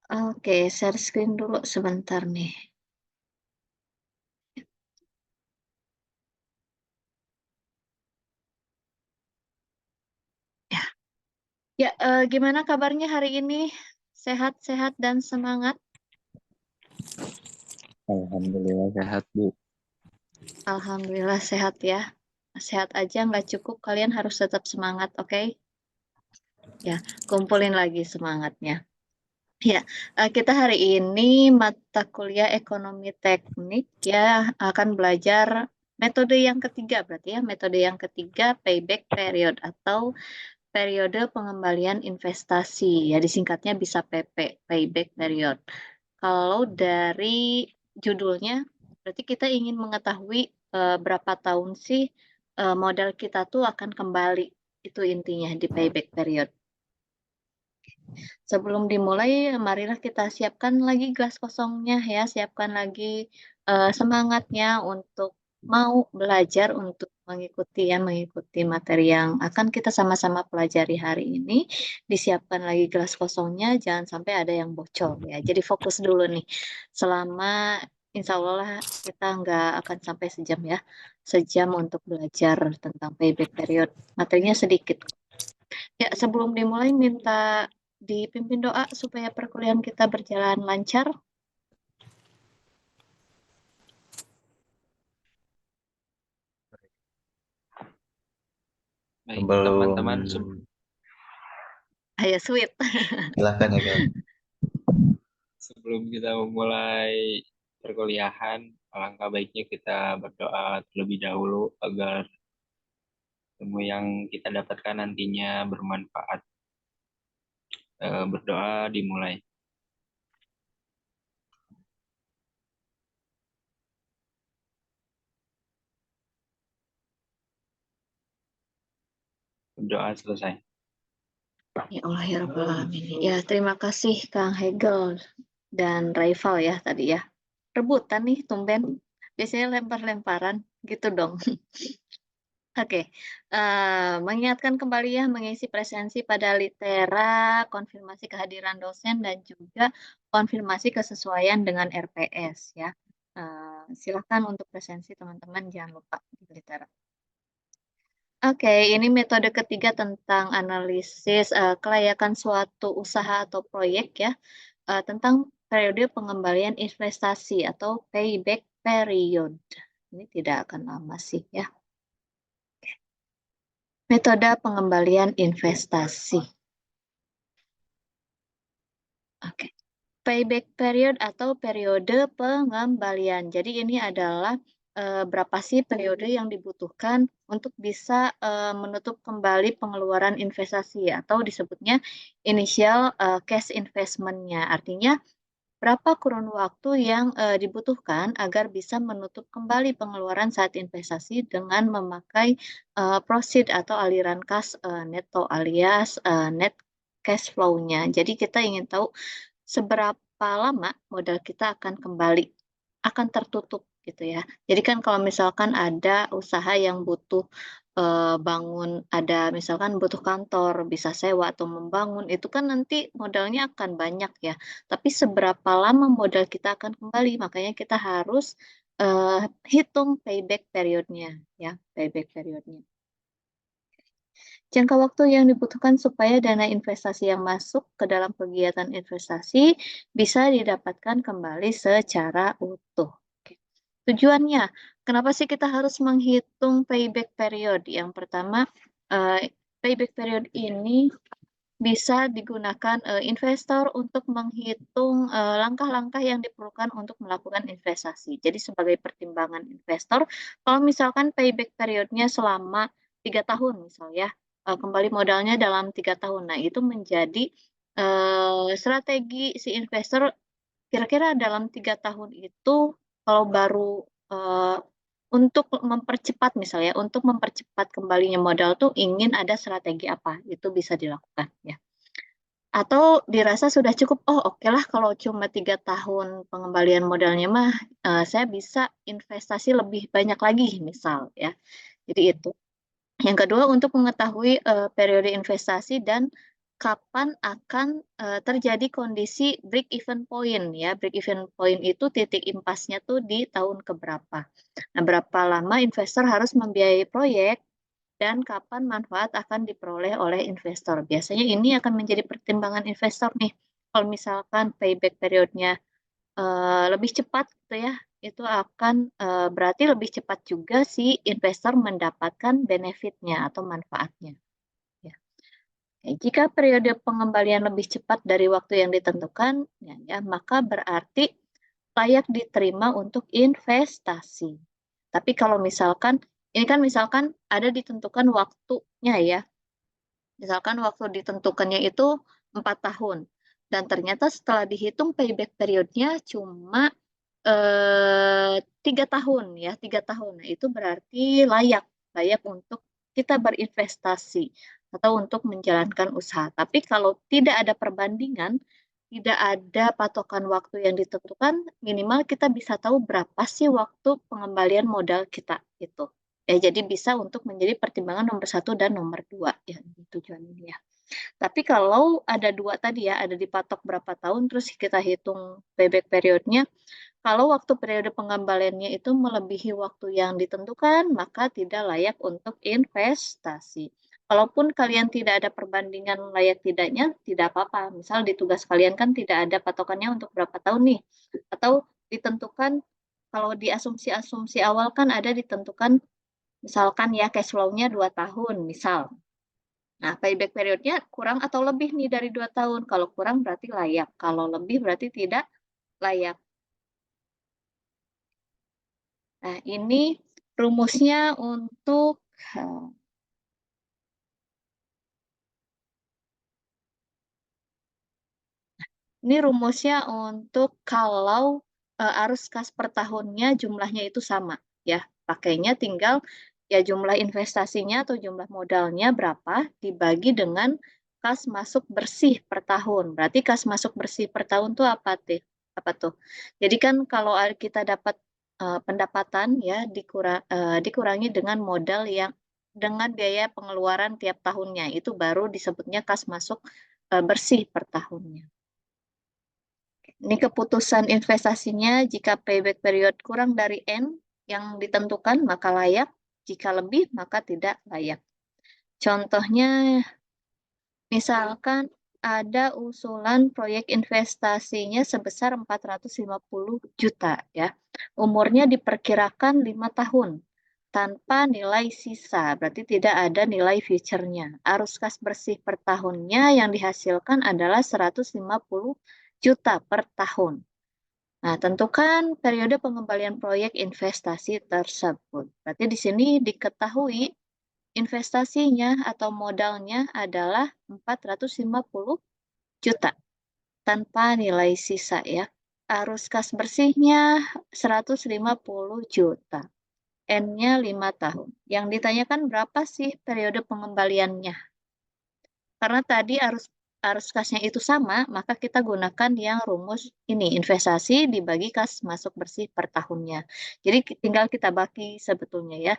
Oke, share screen dulu sebentar nih. Ya, ya gimana kabarnya hari ini? Sehat-sehat dan semangat? Alhamdulillah sehat, Bu. Alhamdulillah sehat ya. Sehat aja nggak cukup, kalian harus tetap semangat, oke? Ya, kumpulin lagi semangatnya. Ya, kita hari ini mata kuliah ekonomi teknik ya akan belajar metode yang ketiga berarti ya, metode yang ketiga payback period atau periode pengembalian investasi ya disingkatnya bisa PP, payback period. Kalau dari judulnya berarti kita ingin mengetahui berapa tahun sih modal kita tuh akan kembali. Itu intinya di payback period. Sebelum dimulai, marilah kita siapkan lagi gelas kosongnya ya, siapkan lagi semangatnya untuk mau belajar untuk mengikuti materi yang akan kita sama-sama pelajari hari ini. Disiapkan lagi gelas kosongnya, jangan sampai ada yang bocor ya. Jadi fokus dulu nih. Selama Insya Allah lah kita nggak akan sampai sejam ya. Sejam untuk belajar tentang payback period. Materinya sedikit. Ya, sebelum dimulai minta dipimpin doa supaya perkuliahan kita berjalan lancar. Baik, Sebelum teman-teman, Ayo, sweet. silakan ya, Kak. sebelum kita memulai perkuliahan, alangkah baiknya kita berdoa terlebih dahulu agar ilmu yang kita dapatkan nantinya bermanfaat. Berdoa dimulai. Berdoa selesai. Ya Allah ya Rabbal Alamin. Ya, terima kasih Kang Hegel dan Raifal ya tadi ya. Rebutan nih tumben. Biasanya lempar-lemparan gitu dong. Oke, mengingatkan kembali ya mengisi presensi pada litera, konfirmasi kehadiran dosen dan juga konfirmasi kesesuaian dengan RPS ya. Silakan untuk presensi teman-teman jangan lupa di litera. Oke, ini metode ketiga tentang analisis kelayakan suatu usaha atau proyek ya, tentang periode pengembalian investasi atau payback period. Ini tidak akan lama sih ya. Metode pengembalian investasi. Oke. Payback period atau periode pengembalian. Jadi ini adalah berapa sih periode yang dibutuhkan untuk bisa menutup kembali pengeluaran investasi atau disebutnya initial cash investment-nya. Artinya berapa kurun waktu yang dibutuhkan agar bisa menutup kembali pengeluaran saat investasi dengan memakai proceed atau aliran kas neto alias net cash flow-nya. Jadi kita ingin tahu seberapa lama modal kita akan kembali, akan tertutup gitu ya. Jadi kan kalau misalkan ada usaha yang butuh bangun, ada misalkan butuh kantor, bisa sewa atau membangun, itu kan nanti modalnya akan banyak ya. Tapi seberapa lama modal kita akan kembali, makanya kita harus hitung payback periodnya ya, payback periodnya. Jangka waktu yang dibutuhkan supaya dana investasi yang masuk ke dalam kegiatan investasi bisa didapatkan kembali secara utuh. Oke. Tujuannya, kenapa sih kita harus menghitung payback period? Yang pertama, payback period ini bisa digunakan investor untuk menghitung langkah-langkah yang diperlukan untuk melakukan investasi. Jadi sebagai pertimbangan investor, kalau misalkan payback periodnya selama 3 tahun misalnya, kembali modalnya dalam 3 tahun. Nah itu menjadi strategi si investor kira-kira dalam 3 tahun itu kalau baru eh, untuk mempercepat misalnya, untuk mempercepat kembalinya modal tuh ingin ada strategi apa, itu bisa dilakukan ya. Atau dirasa sudah cukup, oh oke lah kalau cuma 3 tahun pengembalian modalnya mah, saya bisa investasi lebih banyak lagi misal ya. Jadi itu. Yang kedua untuk mengetahui periode investasi dan kapan akan terjadi kondisi break even point ya. Break even point itu titik impasnya tuh di tahun keberapa. Nah, berapa lama investor harus membiayai proyek dan kapan manfaat akan diperoleh oleh investor. Biasanya ini akan menjadi pertimbangan investor nih. Kalau misalkan payback periodnya lebih cepat gitu ya, itu akan berarti lebih cepat juga si investor mendapatkan benefitnya atau manfaatnya. Ya. Jika periode pengembalian lebih cepat dari waktu yang ditentukan, ya, maka berarti layak diterima untuk investasi. Tapi kalau misalkan, ini kan misalkan ada ditentukan waktunya ya, misalkan waktu ditentukannya itu 4 tahun, dan ternyata setelah dihitung payback periodnya cuma 3 tahun ya, 3 tahun. Nah, itu berarti layak untuk kita berinvestasi atau untuk menjalankan usaha. Tapi kalau tidak ada perbandingan, tidak ada patokan waktu yang ditentukan, minimal kita bisa tahu berapa sih waktu pengembalian modal kita itu. Ya, jadi bisa untuk menjadi pertimbangan nomor 1 dan nomor 2 ya, tujuan ini ya. Tapi kalau ada 2 tadi ya, ada dipatok berapa tahun, terus kita hitung payback periodnya, kalau waktu periode pengembaliannya itu melebihi waktu yang ditentukan, maka tidak layak untuk investasi. Kalaupun kalian tidak ada perbandingan layak tidaknya, tidak apa-apa. Misal di tugas kalian kan tidak ada patokannya untuk berapa tahun nih. Atau ditentukan, kalau di asumsi-asumsi awal kan ada ditentukan, misalkan ya cash flow-nya 2 tahun, misal. Nah, payback periodnya kurang atau lebih nih dari 2 tahun. Kalau kurang berarti layak, kalau lebih berarti tidak layak. Nah, ini rumusnya untuk kalau arus kas per tahunnya jumlahnya itu sama ya. Pakainya tinggal ya jumlah investasinya atau jumlah modalnya berapa dibagi dengan kas masuk bersih per tahun. Berarti kas masuk bersih per tahun tuh apa tuh? Jadi kan kalau kita dapat pendapatan ya dikurangi dengan modal yang dengan biaya pengeluaran tiap tahunnya, itu baru disebutnya kas masuk bersih per tahunnya. Ini keputusan investasinya, jika payback period kurang dari N yang ditentukan maka layak, jika lebih maka tidak layak. Contohnya, misalkan ada usulan proyek investasinya sebesar 450 juta ya. Umurnya diperkirakan 5 tahun tanpa nilai sisa, berarti tidak ada nilai future-nya. Arus kas bersih per tahunnya yang dihasilkan adalah 150 juta per tahun. Nah, tentukan periode pengembalian proyek investasi tersebut. Berarti di sini diketahui investasinya atau modalnya adalah 450 juta tanpa nilai sisa ya. Arus kas bersihnya 150 juta. N-nya 5 tahun. Yang ditanyakan berapa sih periode pengembaliannya? Karena tadi arus kasnya itu sama, maka kita gunakan yang rumus ini, investasi dibagi kas masuk bersih per tahunnya. Jadi tinggal kita bagi sebetulnya ya.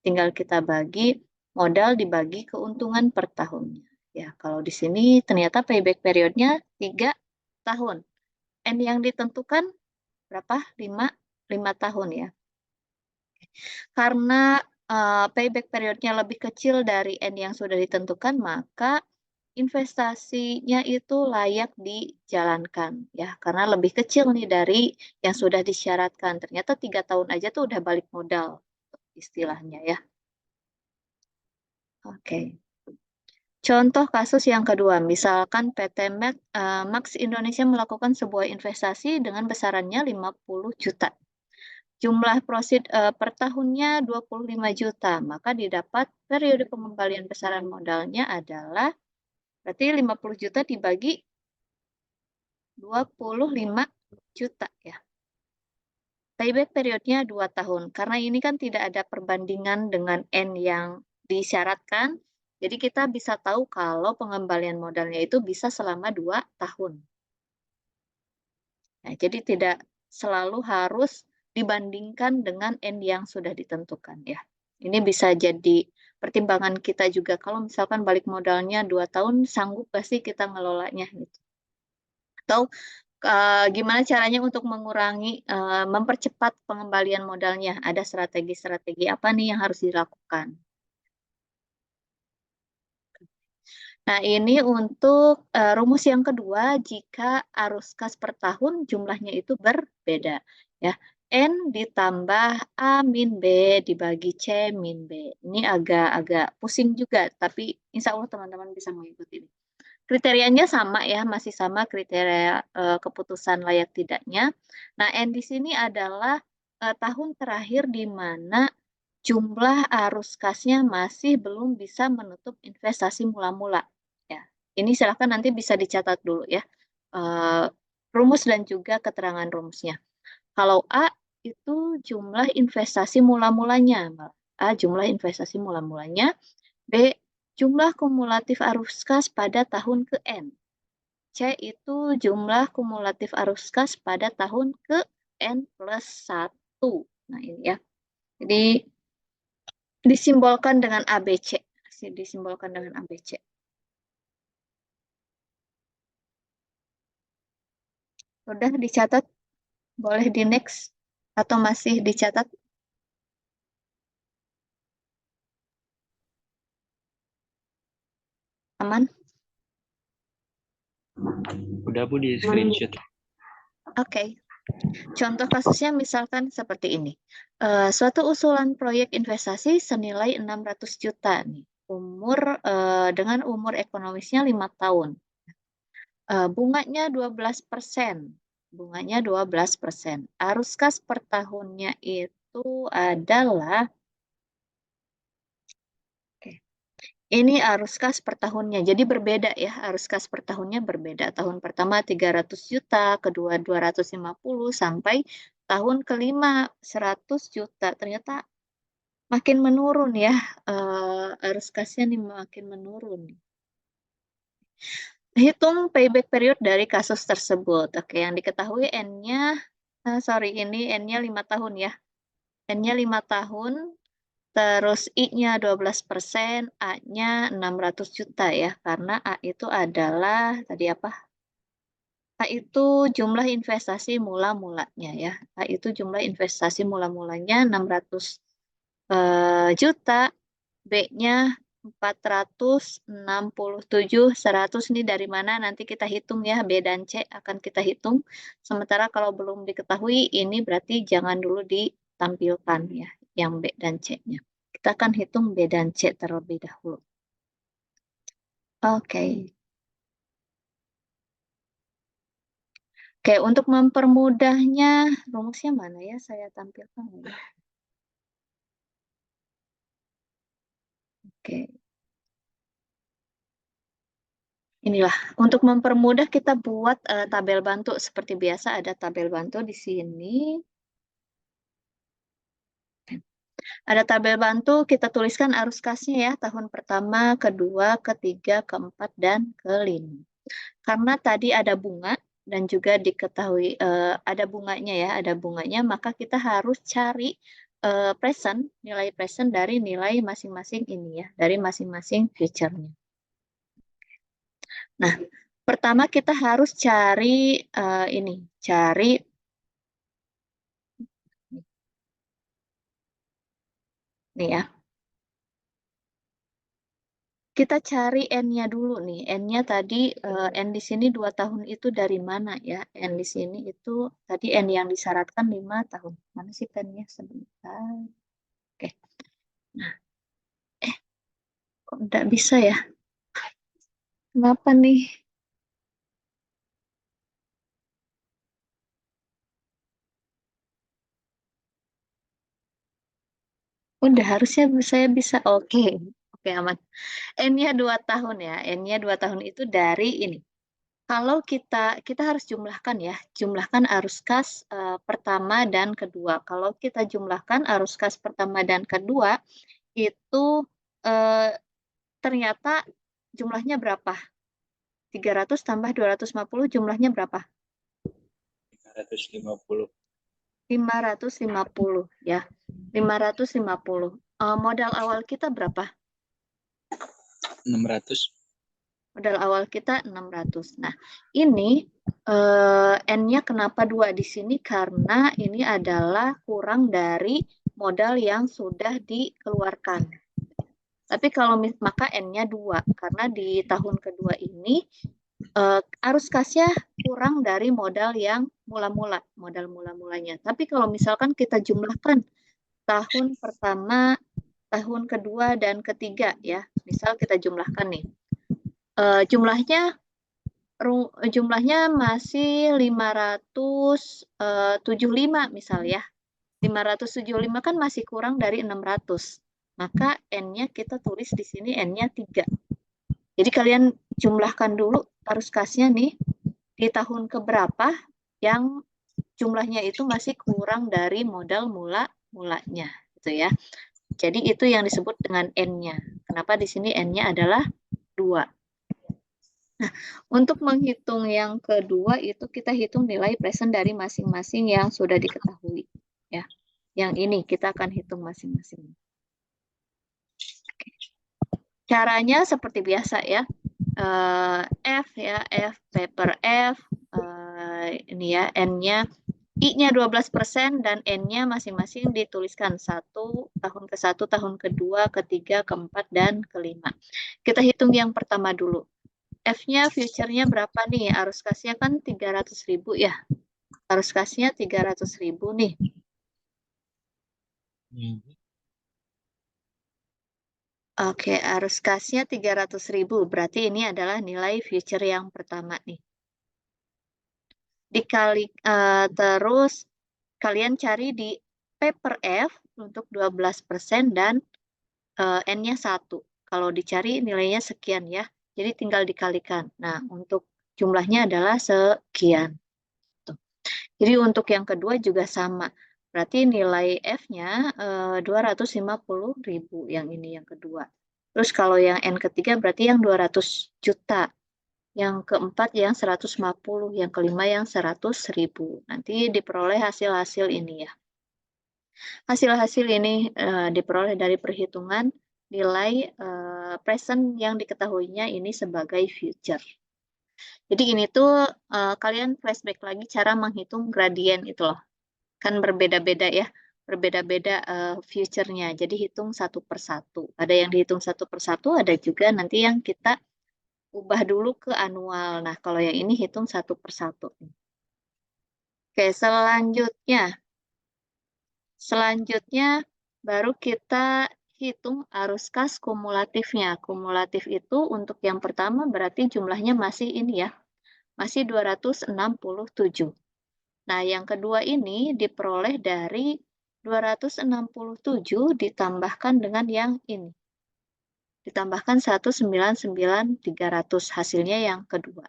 Tinggal kita bagi modal dibagi keuntungan per tahunnya. Ya, kalau di sini ternyata payback periodnya 3 tahun. N yang ditentukan berapa? 5 tahun ya. Karena payback periodnya lebih kecil dari N yang sudah ditentukan, maka investasinya itu layak dijalankan ya, karena lebih kecil nih dari yang sudah disyaratkan. Ternyata 3 tahun aja tuh udah balik modal istilahnya ya. Oke. Contoh kasus yang kedua, misalkan PT Max Indonesia melakukan sebuah investasi dengan besarannya 50 juta. Jumlah proceed per tahunnya 25 juta, maka didapat periode pengembalian besaran modalnya adalah berarti 50 juta dibagi 25 juta ya. Payback periodnya 2 tahun. Karena ini kan tidak ada perbandingan dengan N yang disyaratkan, jadi kita bisa tahu kalau pengembalian modalnya itu bisa selama 2 tahun. Nah, jadi tidak selalu harus dibandingkan dengan N yang sudah ditentukan ya. Ini bisa jadi pertimbangan kita juga. Kalau misalkan balik modalnya 2 tahun, sanggup nggak sih kita ngelolanya gitu. Atau gimana caranya untuk mengurangi, mempercepat pengembalian modalnya? Ada strategi-strategi apa nih yang harus dilakukan? Nah, ini untuk rumus yang kedua, jika arus kas per tahun jumlahnya itu berbeda, ya. N ditambah A min B dibagi C min B. Ini agak pusing juga, tapi insya Allah teman-teman bisa mengikuti. Kriterianya sama ya, masih sama kriteria keputusan layak tidaknya. Nah, N di sini adalah tahun terakhir di mana jumlah arus kasnya masih belum bisa menutup investasi mula-mula. Ya, ini silakan nanti bisa dicatat dulu ya, rumus dan juga keterangan rumusnya. Kalau A itu jumlah investasi mula-mulanya, A jumlah investasi mula-mulanya, B jumlah kumulatif arus kas pada tahun ke N. C itu jumlah kumulatif arus kas pada tahun ke N plus 1. Nah, ini ya. Jadi disimbolkan dengan ABC. Disimbolkan dengan ABC. Udah dicatat? Boleh di next? Atau masih dicatat? Aman? Udah Bu di screenshot. Oke. Contoh kasusnya misalkan seperti ini. Suatu usulan proyek investasi senilai 600 juta nih. Dengan umur ekonomisnya 5 tahun. Bunganya 12%. Bunganya 12%. Arus kas per tahunnya itu adalah ini arus kas per tahunnya. Jadi berbeda ya, arus kas per tahunnya berbeda. Tahun pertama 300 juta, kedua 250 sampai tahun kelima 100 juta. Ternyata makin menurun ya, arus kasnya nih makin menurun. Hitung payback period dari kasus tersebut. Oke, yang diketahui N-nya, ini N-nya 5 tahun ya. N-nya 5 tahun, terus I-nya 12%, A-nya 600 juta ya. Karena A itu adalah, tadi apa? A itu jumlah investasi mula-mulanya ya. A itu jumlah investasi mula-mulanya 600 juta, B-nya 467, 100 nih dari mana nanti kita hitung ya, B dan C akan kita hitung. Sementara kalau belum diketahui ini berarti jangan dulu ditampilkan ya, yang B dan C-nya. Kita akan hitung B dan C terlebih dahulu. Oke. Oke, untuk mempermudahnya, rumusnya mana ya saya tampilkan ya. Oke. Inilah, untuk mempermudah kita buat tabel bantu. Seperti biasa ada tabel bantu di sini. Ada tabel bantu, kita tuliskan arus kasnya ya, tahun pertama, kedua, ketiga, keempat, dan kelima. Karena tadi ada bunga, dan juga diketahui ada bunganya ya, ada bunganya, maka kita harus cari nilai present dari nilai masing-masing ini ya, dari masing-masing feature-nya. Nah, pertama kita harus cari cari nih ya. Kita cari N-nya dulu nih. N-nya tadi, N di sini 2 tahun itu dari mana ya? N di sini itu, tadi N yang disyaratkan 5 tahun. Mana sih pennya? Sebentar. Oke. Nah, kok nggak bisa ya? Kenapa nih? Udah, harusnya saya bisa. Oke. Oke, aman. N-nya 2 tahun ya. N-nya 2 tahun itu dari ini. Kalau kita harus jumlahkan ya, jumlahkan arus kas pertama dan kedua. Kalau kita jumlahkan arus kas pertama dan kedua, itu ternyata jumlahnya berapa? 300 tambah 250 jumlahnya berapa? 550. 550 ya. 550. Modal awal kita berapa? 600. Modal awal kita 600. Nah, ini N-nya kenapa 2 di sini? Karena ini adalah kurang dari modal yang sudah dikeluarkan. Tapi kalau maka N-nya 2, karena di tahun kedua ini arus kasnya kurang dari modal yang modal mula-mulanya. Tapi kalau misalkan kita jumlahkan tahun pertama, tahun kedua, dan ketiga ya, misal kita jumlahkan nih, jumlahnya masih 575 misal ya. 575 kan masih kurang dari 600. Maka N-nya kita tulis di sini N-nya 3. Jadi kalian jumlahkan dulu arus kasnya nih di tahun keberapa yang jumlahnya itu masih kurang dari modal mulanya gitu ya. Jadi itu yang disebut dengan N-nya. Kenapa di sini N-nya adalah 2. Nah, untuk menghitung yang kedua itu kita hitung nilai present dari masing-masing yang sudah diketahui. Ya, yang ini kita akan hitung masing-masing. Caranya seperti biasa ya. F ya, F paper F, ini ya, N-nya, I-nya 12% dan N-nya masing-masing dituliskan tahun ke-1, tahun kedua, ketiga, keempat, dan kelima. Kita hitung yang pertama dulu. F-nya future-nya berapa nih? Arus kasnya kan 300.000 ya. Arus kasnya 300.000 nih. Oke, arus kasnya 300.000. Berarti ini adalah nilai future yang pertama nih. Terus kalian cari di paper F untuk 12% dan N-nya 1. Kalau dicari nilainya sekian ya. Jadi tinggal dikalikan. Nah, untuk jumlahnya adalah sekian. Jadi untuk yang kedua juga sama. Berarti nilai F-nya 250.000 yang ini yang kedua. Terus kalau yang N ketiga berarti yang 200 juta. Yang keempat yang 150, yang kelima yang 100.000. Nanti diperoleh hasil-hasil ini ya. Hasil-hasil ini diperoleh dari perhitungan nilai present yang diketahuinya ini sebagai future. Jadi ini tuh kalian flashback lagi cara menghitung gradien itu loh. Kan berbeda-beda ya, berbeda-beda future-nya. Jadi hitung satu per satu. Ada yang dihitung satu per satu, ada juga nanti yang kita ubah dulu ke anual. Nah, kalau yang ini hitung satu per satu. Oke, selanjutnya baru kita hitung arus kas kumulatifnya. Kumulatif itu untuk yang pertama berarti jumlahnya masih ini ya, masih 267. Nah, yang kedua ini diperoleh dari 267 ditambahkan dengan yang ini. Ditambahkan 199.300, hasilnya yang kedua.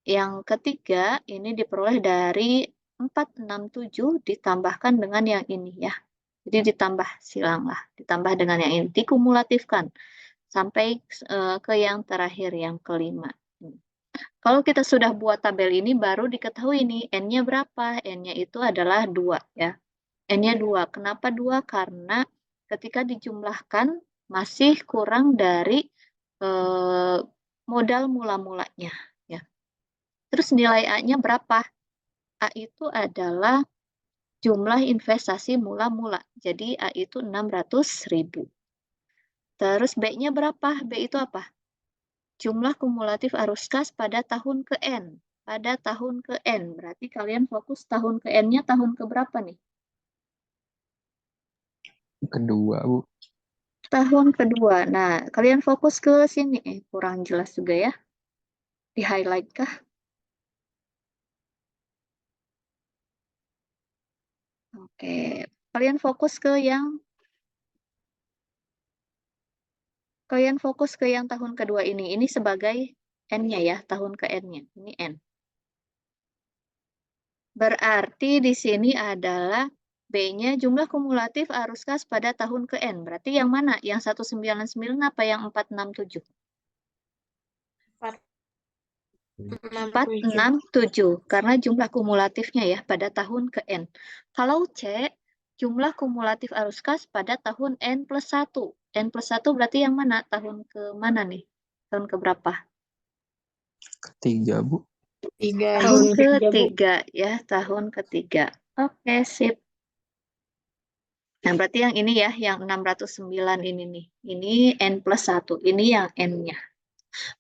Yang ketiga ini diperoleh dari 467 ditambahkan dengan yang ini ya. Jadi ditambah silang lah, ditambah dengan yang ini, dikumulatifkan sampai ke yang terakhir, yang kelima. Kalau kita sudah buat tabel ini, baru diketahui nih N-nya berapa. N-nya itu adalah 2 ya. N-nya 2. Kenapa 2? Karena ketika dijumlahkan masih kurang dari modal mula-mulanya. Ya. Terus nilai A-nya berapa? A itu adalah jumlah investasi mula-mula. Jadi A itu 600.000. Terus B-nya berapa? B itu apa? Jumlah kumulatif arus kas pada tahun ke N. Pada tahun ke N. Berarti kalian fokus tahun ke N-nya tahun ke berapa nih? Kedua, Bu. Tahun kedua. Nah, kalian fokus ke sini. Kurang jelas juga ya. Di-highlight kah? Oke. Kalian fokus ke yang tahun kedua ini. Ini sebagai N-nya ya, tahun ke N-nya. Ini N. Berarti di sini adalah B-nya jumlah kumulatif arus kas pada tahun ke N. Berarti yang mana? Yang 199 apa yang 467? 467. Karena jumlah kumulatifnya ya pada tahun ke N. Kalau C, jumlah kumulatif arus kas pada tahun N plus 1. N+1 berarti yang mana? Tahun ke mana nih? Tahun ke berapa? Ketiga, Bu. Tahun ketiga ya, tahun ketiga. Oke, sip. Nah, berarti yang ini ya, yang 609 ini nih. Ini N+1, ini yang N-nya.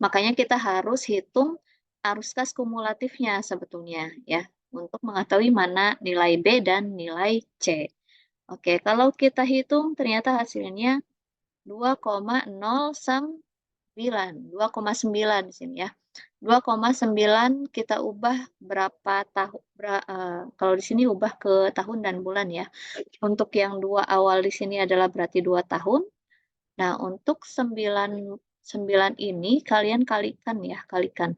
Makanya kita harus hitung arus kas kumulatifnya sebetulnya ya, untuk mengetahui mana nilai B dan nilai C. Oke, kalau kita hitung ternyata hasilnya 2,09 di sini ya. 2,9 kita ubah berapa tahun, kalau di sini ubah ke tahun dan bulan ya. Untuk yang 2 awal di sini adalah berarti 2 tahun. Nah, untuk 9 ini kalian kalikan ya, kalikan.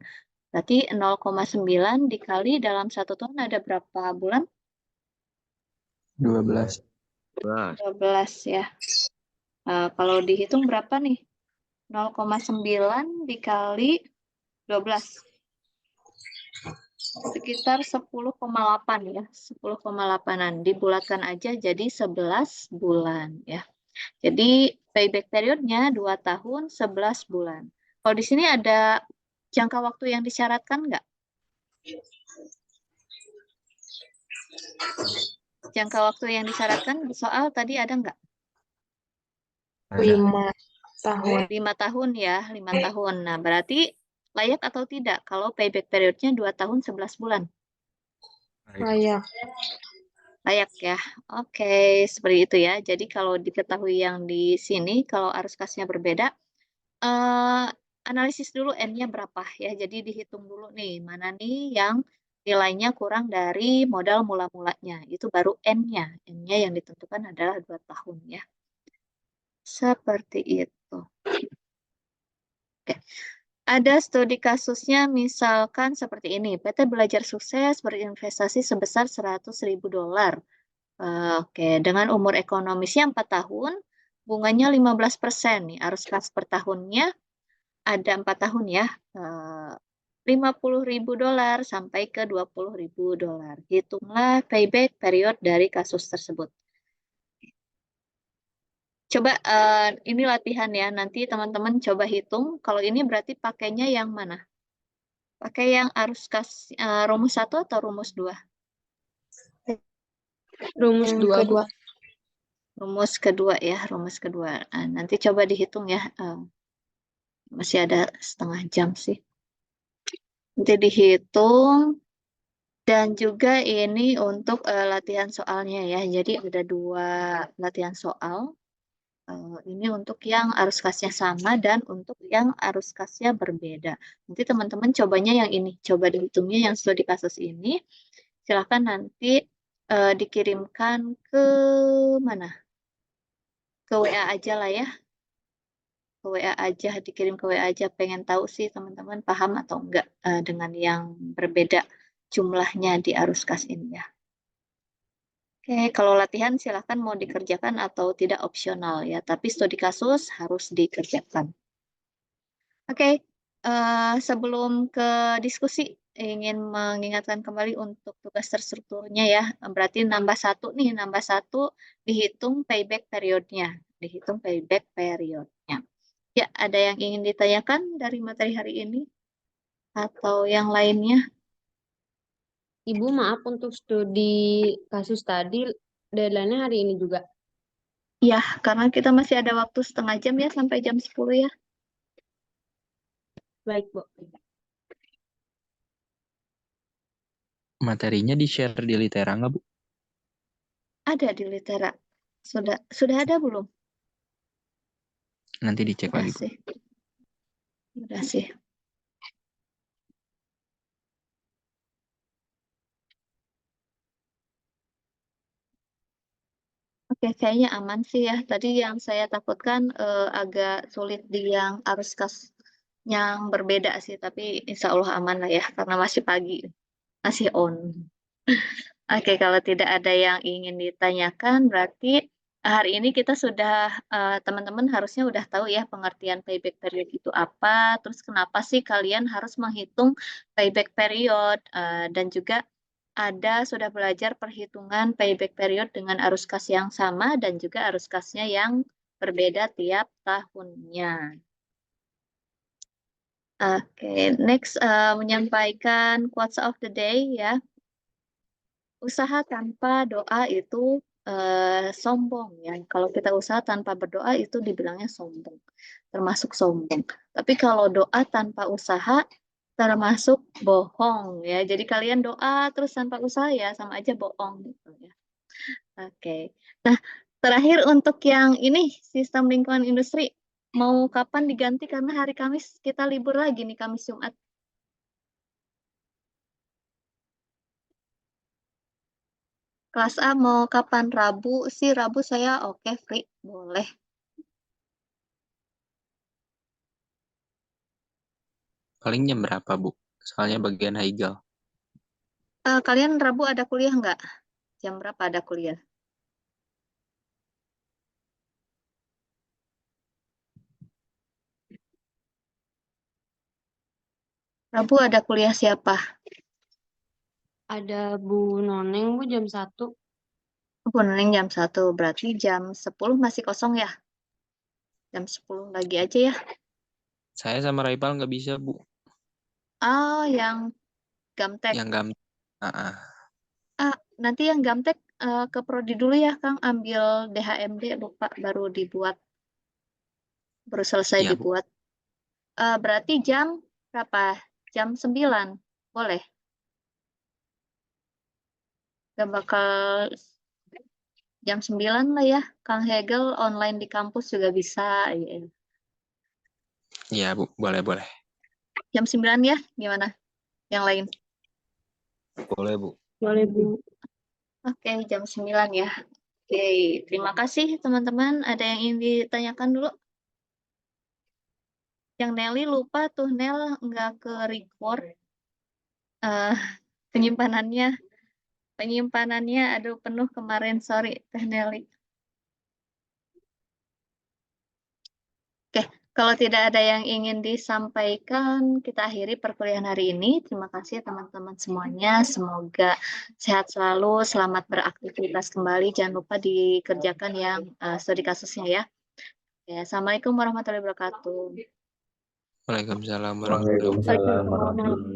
Berarti 0,9 dikali dalam 1 tahun ada berapa bulan? 12. 12 ya. Kalau dihitung berapa nih? 0,9 dikali 12. Sekitar 10,8 ya. 10,8an. Dibulatkan aja jadi 11 bulan ya. Jadi payback periodnya 2 tahun 11 bulan. Kalau di sini ada jangka waktu yang disyaratkan nggak? Jangka waktu yang disyaratkan di soal tadi ada nggak? 5 tahun. 5 tahun ya, 5 tahun. Nah, berarti layak atau tidak kalau payback periodnya 2 tahun 11 bulan? Layak. Layak ya. Oke, seperti itu ya. Jadi kalau diketahui yang di sini, kalau arus kasnya berbeda, analisis dulu N-nya berapa ya. Jadi dihitung dulu nih, mana nih yang nilainya kurang dari modal mula-mulanya. Itu baru N-nya. N-nya yang ditentukan adalah 2 tahun ya. Seperti itu. Oke. Ada studi kasusnya misalkan seperti ini. PT Belajar Sukses berinvestasi sebesar $100.000. Oke, dengan umur ekonomisnya 4 tahun, bunganya 15% nih. Arus kas per tahunnya ada 4 tahun ya. $50.000 sampai ke $20.000. Hitunglah payback period dari kasus tersebut. Coba ini latihan ya, nanti teman-teman coba hitung. Kalau ini berarti pakainya yang mana? Pakai yang arus kas rumus 1 atau rumus 2? Rumus 2, Bu. Rumus kedua ya, rumus kedua. Nanti coba dihitung ya. Masih ada setengah jam sih. Nanti dihitung. Dan juga ini untuk latihan soalnya ya. Jadi ada 2 latihan soal. Ini untuk yang arus kasnya sama dan untuk yang arus kasnya berbeda. Nanti teman-teman cobanya yang ini. Coba dihitungnya yang studi kasus ini. Silahkan nanti dikirimkan ke mana? Ke WA aja lah ya. Ke WA aja, dikirim ke WA aja. Pengen tahu sih teman-teman paham atau enggak dengan yang berbeda jumlahnya di arus kas ini ya. Oke, kalau latihan silahkan mau dikerjakan atau tidak opsional ya, tapi studi kasus harus dikerjakan. Oke, sebelum ke diskusi, ingin mengingatkan kembali untuk tugas terstrukturnya ya, berarti nambah 1 nih, nambah 1 dihitung payback periodnya, dihitung payback periodnya. Ya, ada yang ingin ditanyakan dari materi hari ini? Atau yang lainnya? Ibu, maaf untuk studi kasus tadi, deadline-nya hari ini juga. Ya, karena kita masih ada waktu setengah jam ya, sampai jam 10 ya. Baik, Bu. Materinya di-share di Litera nggak, Bu? Ada di Litera. Sudah ada belum? Nanti dicek Udah lagi, Bu. sih. Udah sih. Oke, kayaknya aman sih ya. Tadi yang saya takutkan agak sulit di yang arus kas yang berbeda sih, tapi insya Allah aman lah ya, karena masih pagi, masih on. Oke, kalau tidak ada yang ingin ditanyakan, berarti hari ini kita sudah, teman-teman harusnya udah tahu ya pengertian payback period itu apa, terus kenapa sih kalian harus menghitung payback period, dan juga sudah belajar perhitungan payback period dengan arus kas yang sama dan juga arus kasnya yang berbeda tiap tahunnya. Oke, next menyampaikan quotes of the day ya. Usaha tanpa doa itu sombong ya. Kalau kita usaha tanpa berdoa itu dibilangnya sombong, termasuk sombong. Tapi kalau doa tanpa usaha termasuk bohong ya. Jadi kalian doa terus tanpa usaha ya sama aja bohong gitu ya. Oke. Nah, terakhir untuk yang ini sistem lingkungan industri mau kapan diganti karena hari Kamis kita libur lagi nih, Kamis Jumat. Kelas A mau kapan? Rabu sih, Rabu saya oke free, boleh. Paling jam berapa, Bu? Soalnya bagian Haikal. Kalian Rabu ada kuliah nggak? Jam berapa ada kuliah? Rabu ada kuliah siapa? Ada Bu Noneng, Bu, jam 1. Bu Neneng jam 1, berarti jam 10 masih kosong ya? Jam 10 lagi aja ya. Saya sama Raipal nggak bisa, Bu. Oh, yang Gamtek. Yang gam... Nanti yang Gamtek ke Prodi dulu ya, Kang. Ambil DHMD, lupa baru dibuat. Baru selesai Iya, Bu. dibuat. Berarti jam berapa? Jam 9. Boleh? Gak bakal jam 9 lah ya. Kang Hegel online di kampus juga bisa. Iya. Iya, Bu. Boleh. Jam 9 ya? Gimana? Yang lain? Boleh, Bu. Boleh, Bu. Oke, jam 9 ya. Oke, terima kasih teman-teman. Ada yang ingin ditanyakan dulu? Yang Nelly lupa tuh, Nel nggak ke record penyimpanannya. Aduh penuh kemarin, sorry Teh Nelly. Oke, kalau tidak ada yang ingin disampaikan, kita akhiri perkuliahan hari ini. Terima kasih teman-teman semuanya. Semoga sehat selalu, selamat beraktivitas kembali. Jangan lupa dikerjakan yang studi kasusnya ya. Ya, Assalamualaikum warahmatullahi wabarakatuh. Waalaikumsalam warahmatullahi wabarakatuh. Waalaikumsalam.